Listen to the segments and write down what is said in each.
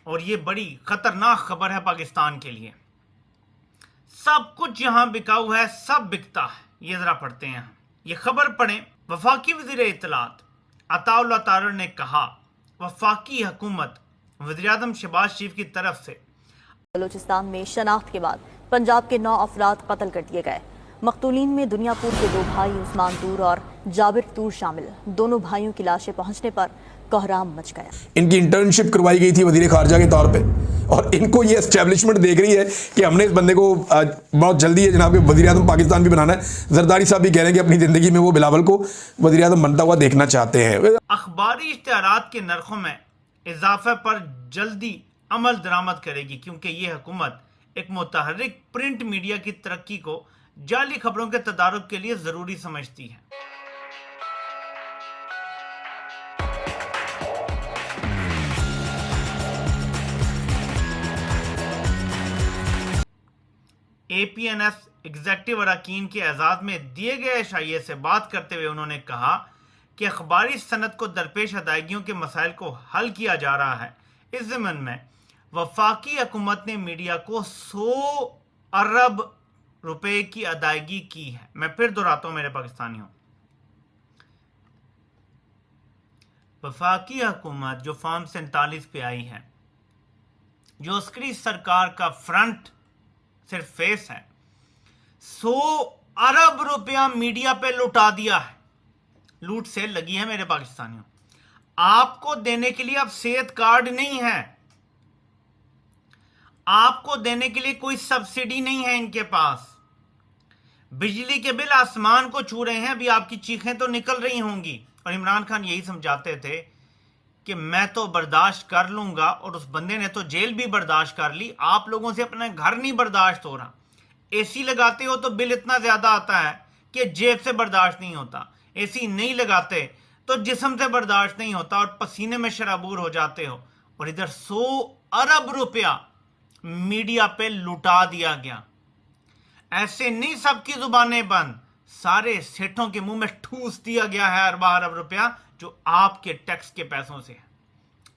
और ये बड़ी खतरनाक खबर है पाकिस्तान के लिए। सब कुछ यहां बिकाऊ है, सब बिकता है। ये जरा पढ़ते हैं, ये खबर पढ़ें। वफाकी वज़ीर इत्तलात अताउल्लाह तारर ने कहा, वफाकी हुकूमत वज़ीर-ए-आज़म शहबाज शरीफ की तरफ से बलूचिस्तान में शनाख्त के बाद पंजाब के 9 अफराद कत्ल कर दिए गए। मकतूलीन में दुनियापुर के 2 भाई उस्मान तूर और जाबिर तूर शामिल। दोनों भाइयों की लाशें पहुंचने पर कोहराम मच गया। इनकी इंटर्नशिप करवाई गई थी वजीर खारजा के तौर पे, और इनको ये एस्टेब्लिशमेंट देख रही है कि हमने इस बंदे को बहुत जल्दी है जनाब के वजीर आज़म पाकिस्तान भी बनाना है। जरदारी साहब भी कह रहे हैं कि अपनी ज़िंदगी में वो बिलावल को वजीर आज़म बनता हुआ देखना चाहते हैं। अखबारी इश्तिहारात के नरखों में इजाफे पर जल्दी अमल दरामद करेगी, क्योंकि ये हुकूमत एक मुतहर्रिक प्रिंट मीडिया की तरक्की को जाली खबरों के तदारुक के लिए ज़रूरी समझती है। APNS एग्जेक्टिव अरकान के एजाज में दिए गए इशाइये से बात करते हुए उन्होंने कहा कि अखबारी सनद को दरपेश अदायगियों के मसाइल को हल किया जा रहा है। इस ज़मन में वफाकी हुकूमत ने मीडिया को 100 अरब रुपए की अदायगी की है। मैं फिर दोहराता हूं मेरे पाकिस्तानियों, वफाकी हुकूमत जो फॉर्म 47 पे आई है, जो अस्करी सरकार का फ्रंट सिर्फ फेस है, 100 अरब रुपया मीडिया पे लुटा दिया है। लूट सेल लगी है मेरे पाकिस्तानियों। आपको देने के लिए अब सेहत कार्ड नहीं है, आपको देने के लिए कोई सब्सिडी नहीं है इनके पास। बिजली के बिल आसमान को छू रहे हैं। अभी आपकी चीखें तो निकल रही होंगी। और इमरान खान यही समझाते थे कि मैं तो बर्दाश्त कर लूंगा, और उस बंदे ने तो जेल भी बर्दाश्त कर ली। आप लोगों से अपना घर नहीं बर्दाश्त हो रहा। एसी लगाते हो तो बिल इतना ज्यादा आता है कि जेब से बर्दाश्त नहीं होता। एसी नहीं लगाते तो जिस्म से बर्दाश्त नहीं होता और पसीने में शराबूर हो जाते हो। और इधर 100 अरब रुपया मीडिया पे लुटा दिया गया। ऐसे नहीं सबकी जुबानें बंद, सारे सेठों के मुंह में ठूस दिया गया है अरब रुपया, जो आपके टैक्स के पैसों से है।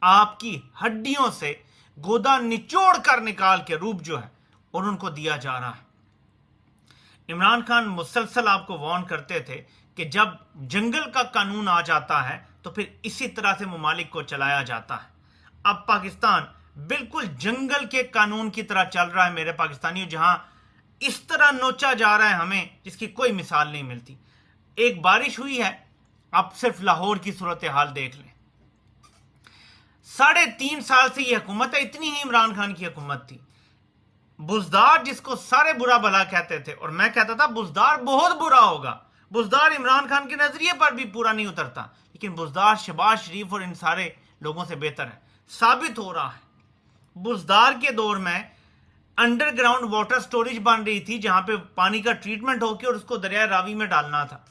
आपकी हड्डियों से गोदा निचोड़ कर निकाल के रूप जो है और उनको दिया जा रहा है। इमरान खान मुसलसल आपको वार्न करते थे कि जब जंगल का कानून आ जाता है तो फिर इसी तरह से ममालिक को चलाया जाता है। अब पाकिस्तान बिल्कुल जंगल के कानून की तरह चल रहा है मेरे पाकिस्तानियों, जहां इस तरह नोचा जा रहा है हमें जिसकी कोई मिसाल नहीं मिलती। एक बारिश हुई है, आप सिर्फ लाहौर की सूरत हाल देख लें। 3.5 साल से यह हुकूमत है, इतनी ही इमरान खान की हुकूमत थी। बुजदार जिसको सारे बुरा भला कहते थे, और मैं कहता था बुजदार बहुत बुरा होगा, बुजदार इमरान खान के नजरिए पर भी पूरा नहीं उतरता, लेकिन बुजदार शहबाज शरीफ और इन सारे लोगों से बेहतर है। साबित हो रहा है बुजदार के दौर में अंडरग्राउंड वाटर स्टोरेज बन रही थी, जहां पे पानी का ट्रीटमेंट होकर और उसको दरिया रावी में डालना था।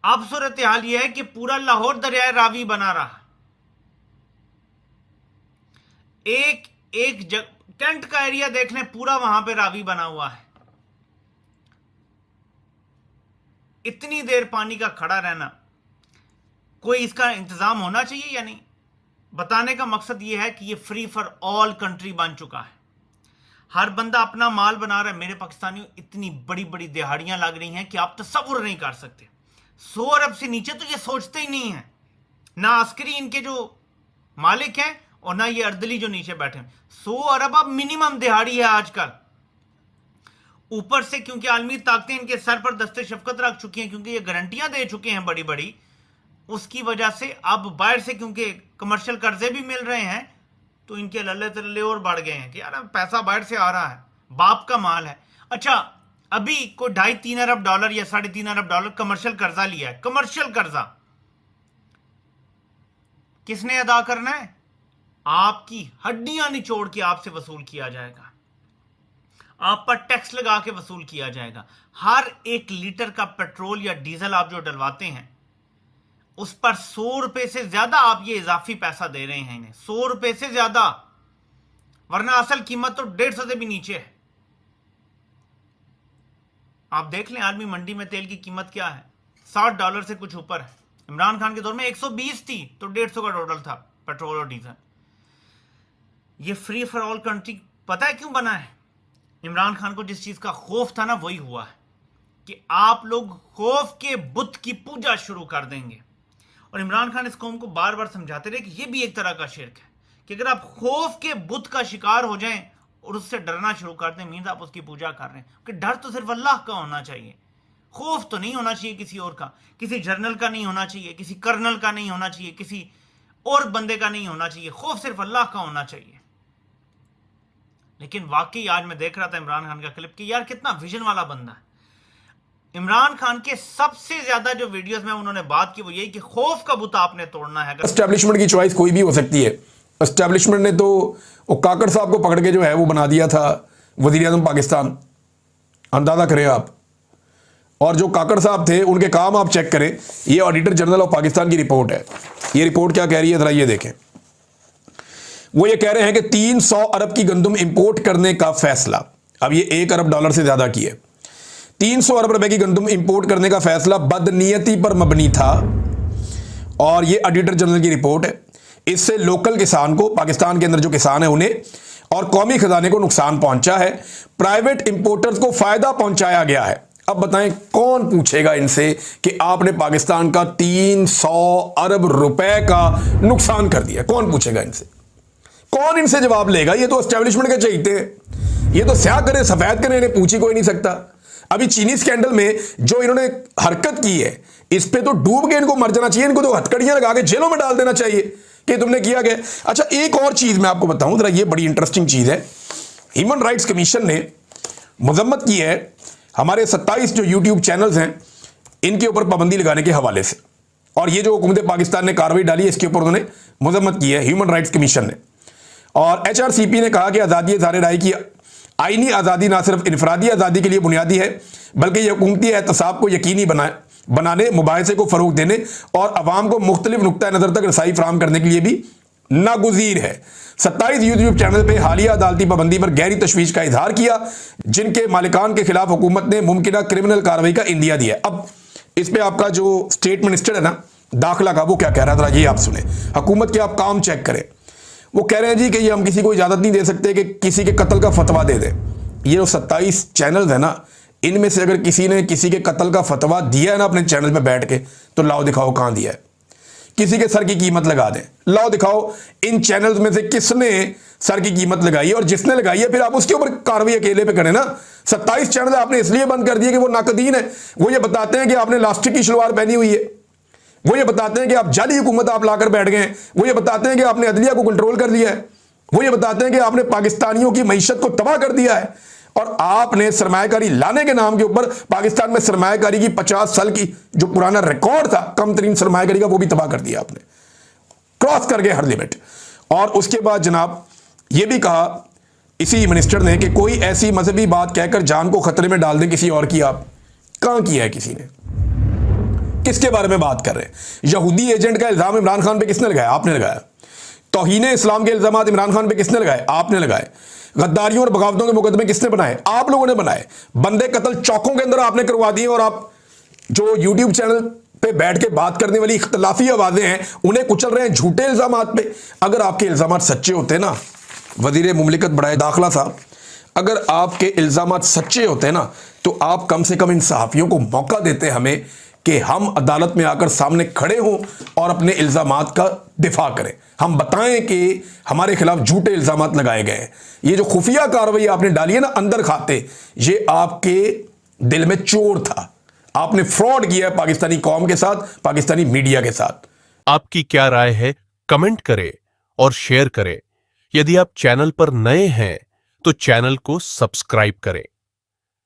अब सूरत हाल यह है कि पूरा लाहौर दरिया रावी बना रहा। एक कैंट का एरिया देख लें, पूरा वहां पे रावी बना हुआ है। इतनी देर पानी का खड़ा रहना, कोई इसका इंतजाम होना चाहिए या नहीं? बताने का मकसद यह है कि यह फ्री फॉर ऑल कंट्री बन चुका है। हर बंदा अपना माल बना रहा है। मेरे पाकिस्तानियों, इतनी बड़ी बड़ी दिहाड़ियां लग रही हैं कि आप तसव्वुर नहीं कर सकते। 100 अरब से नीचे तो ये सोचते ही नहीं है, ना अस्करी इनके जो मालिक हैं और ना ये अर्दली जो नीचे बैठे हैं। 100 अरब अब मिनिमम दिहाड़ी है आजकल। ऊपर से क्योंकि आलमी ताकतें इनके सर पर दस्ते शफकत रख चुकी हैं, क्योंकि ये गारंटियां दे चुके हैं बड़ी बड़ी, उसकी वजह से अब बाहर से क्योंकि कमर्शियल कर्जे भी मिल रहे हैं, तो इनके लल्ले तल्ले और बढ़ गए हैं कि यार पैसा बाहर से आ रहा है, बाप का माल है। अच्छा, अभी कोई 2.5-3 अरब डॉलर या 3.5 अरब डॉलर कमर्शियल कर्जा लिया है। कमर्शियल कर्जा किसने अदा करना है? आपकी हड्डियां निचोड़ के आपसे वसूल किया जाएगा, आप पर टैक्स लगा के वसूल किया जाएगा। हर 1 लीटर का पेट्रोल या डीजल आप जो डलवाते हैं, उस पर 100 रुपए से ज्यादा आप ये इजाफी पैसा दे रहे हैं इन्हें, 100 रुपए से ज्यादा, वरना असल कीमत तो 150 से भी नीचे है। आप देख लें आलमी मंडी में तेल की कीमत क्या है, $60 से कुछ ऊपर है। इमरान खान के दौर में 120 थी, तो 150 का टोटल था पेट्रोल और डीजल। ये फ्री फॉर ऑल कंट्री पता है क्यों बना है? इमरान खान को जिस चीज का खौफ था ना, वही हुआ है कि आप लोग खौफ के बुत की पूजा शुरू कर देंगे। और इमरान खान इस कौम को बार बार समझाते रहे कि ये भी एक तरह का शिर्क है कि अगर आप खौफ के बुत का शिकार हो जाएं और उससे डरना शुरू कर दें, मीन्स आप उसकी पूजा कर रहे हैं। कि डर तो सिर्फ अल्लाह का होना चाहिए, खौफ तो नहीं होना चाहिए किसी और का, किसी जर्नल का नहीं होना चाहिए, किसी कर्नल का नहीं होना चाहिए, किसी और बंदे का नहीं होना चाहिए। खौफ सिर्फ अल्लाह का होना चाहिए। लेकिन वाकई आज मैं देख रहा था इमरान खान का क्लिप कि यार कितना विजन वाला बंदा है। इमरान खान के सबसे ज्यादा जो वीडियोस में उन्होंने बात की वो यही कि खौफ का बुत आपने तोड़ना है। एस्टेब्लिशमेंट की चॉइस कोई भी हो सकती है। एस्टेब्लिशमेंट ने तो वो काकड़ साहब को पकड़ के जो है वो बना दिया था वजीर आज़म पाकिस्तान, अंदाजा करें आप। और जो काकड़ साहब थे उनके काम आप चेक करें। ये ऑडिटर जनरल ऑफ पाकिस्तान की रिपोर्ट है। ये रिपोर्ट क्या कह रही है जरा ये देखें। वो ये कह रहे हैं कि 300 अरब की गंदम इंपोर्ट करने का फैसला, अब ये $1 अरब से ज्यादा की है, 300 अरब रुपए की गंदम इंपोर्ट करने का फैसला बदनीयती पर मबनी था। और ये ऑडिटर जनरल की रिपोर्ट है। इससे लोकल किसान को, पाकिस्तान के अंदर जो किसान है उन्हें और कौमी खजाने को नुकसान पहुंचा है, प्राइवेट इंपोर्टर्स को फायदा पहुंचाया गया है। अब बताएं कौन पूछेगा इनसे कि आपने पाकिस्तान का 300 अरब रुपए का नुकसान कर दिया? कौन पूछेगा इनसे? कौन इनसे जवाब लेगा? ये तो एस्टेब्लिशमेंट के चाहते हैं, ये तो स्याह करे सफेद करे, इन्हें पूछ ही कोई नहीं सकता। अभी चीनी स्कैंडल में जो इन्होंने हरकत की है इस पे तो डूब के इनको मर जाना चाहिए। इनको तो हथकड़ियां लगा के जेलों में डाल देना चाहिए कि तुमने किया गया। अच्छा, एक और चीज मैं आपको बताऊं जरा, ये बड़ी इंटरेस्टिंग चीज है। ह्यूमन राइट्स कमीशन ने मजम्मत की है हमारे 27 जो यूट्यूब चैनल्स हैं इनके ऊपर पाबंदी लगाने के हवाले से। और ये जो हुकूमत पाकिस्तान ने कार्रवाई डाली है इसके ऊपर उन्होंने मजम्मत की है ह्यूमन राइट्स कमीशन ने। और HRCP ने कहा कि आज़ादी इज़हार राय की आईनी आज़ादी ना सिर्फ इनफरादी आज़ादी के लिए बुनियादी है बल्कि यह हुकूमती एहतसाब को यकीनी बनाने, मुबाहिसे को फ़रोग देने और अवाम को मुख्तलिफ नुक्ता नज़र तक रसाई फराहम करने के लिए भी नागुज़ीर है। 27 यूट्यूब चैनल पर हालिया अदालती पाबंदी पर गहरी तशवीश का इजहार किया जिनके मालिकान के खिलाफ हुकूमत ने मुमकिन क्रिमिनल कार्रवाई का इंदिया दिया। अब इस पर आपका जो स्टेट मिनिस्टर है ना दाखिला का, वो क्या कह रहा था ये आप सुने। हुकूमत के आप काम चेक करें। वो कह रहे हैं जी कि ये हम किसी को इजाज़त नहीं दे सकते कि किसी के कत्ल का फतवा दे दे। ये जो 27 चैनल है ना, इनमें से अगर किसी ने किसी के कत्ल का फतवा दिया है ना अपने चैनल पे बैठ के, तो लाओ दिखाओ कहाँ दिया है। किसी के सर की कीमत लगा दें, लाओ दिखाओ इन चैनल्स में से किसने सर की कीमत लगाई है, और जिसने लगाई है फिर आप उसके ऊपर कार्रवाई अकेले पे करें ना। 27 चैनल आपने इसलिए बंद कर दिए कि वो नाकदीन है। वो ये बताते हैं कि आपने लास्टिक की शलवार पहनी हुई है, वो ये बताते हैं कि आप जाली हुकूमत आप लाकर बैठ गए हैं, वो ये बताते हैं कि आपने अदलिया को कंट्रोल कर लिया है, वो ये बताते हैं कि आपने पाकिस्तानियों की मईशत को तबाह कर दिया है। और आपने सरमायाकारी लाने के नाम के ऊपर पाकिस्तान में सरमायाकारी की 50 साल की जो पुराना रिकॉर्ड था कम तरीन सरमायाकारी का, वो भी तबाह कर दिया आपने, क्रॉस कर गए हर लिमिट। और उसके बाद जनाब ये भी कहा इसी मिनिस्टर ने कि कोई ऐसी मजहबी बात कहकर जान को खतरे में डाल दें किसी और की। आप कहां किया है किसी ने? किसके बारे में बात कर रहे हैं? यहूदी एजेंट का इल्जाम इमरान खान पे किसने लगाया? आपने लगाया। तौहीन इस्लाम के इल्जाम इमरान खान पे किसने लगाए? आपने लगाए। गद्दारियों और बगावतों के मुकदमे किसने बनाए? आप लोगों ने बनाए। बंदे कत्ल चौकों के अंदर आपने करवा दिए। और आप जो यूट्यूब चैनल पे बैठ के बात करने वाली इख्तलाफी आवाजें हैं उन्हें कुचल रहे हैं झूठे इल्जाम पे। अगर आपके इल्जाम सच्चे होते ना, वजीर मुमलिकत बढ़ाए दाखिला साहब, अगर आपके इल्जाम सच्चे होते ना तो आप कम से कम इन सहाफियों को मौका देते हमें कि हम अदालत में आकर सामने खड़े हों और अपने इल्जामात का दिफा करें। हम बताएं कि हमारे खिलाफ झूठे इल्जामात लगाए गए हैं। ये जो खुफिया कार्रवाई आपने डाली है ना अंदर खाते, ये आपके दिल में चोर था। आपने फ्रॉड किया है पाकिस्तानी कौम के साथ, पाकिस्तानी मीडिया के साथ। आपकी क्या राय है? कमेंट करें और शेयर करें। यदि आप चैनल पर नए हैं तो चैनल को सब्सक्राइब करें।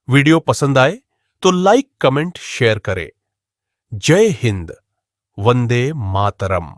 वीडियो पसंद आए तो लाइक, कमेंट, शेयर करें। जय हिंद, वंदे मातरम।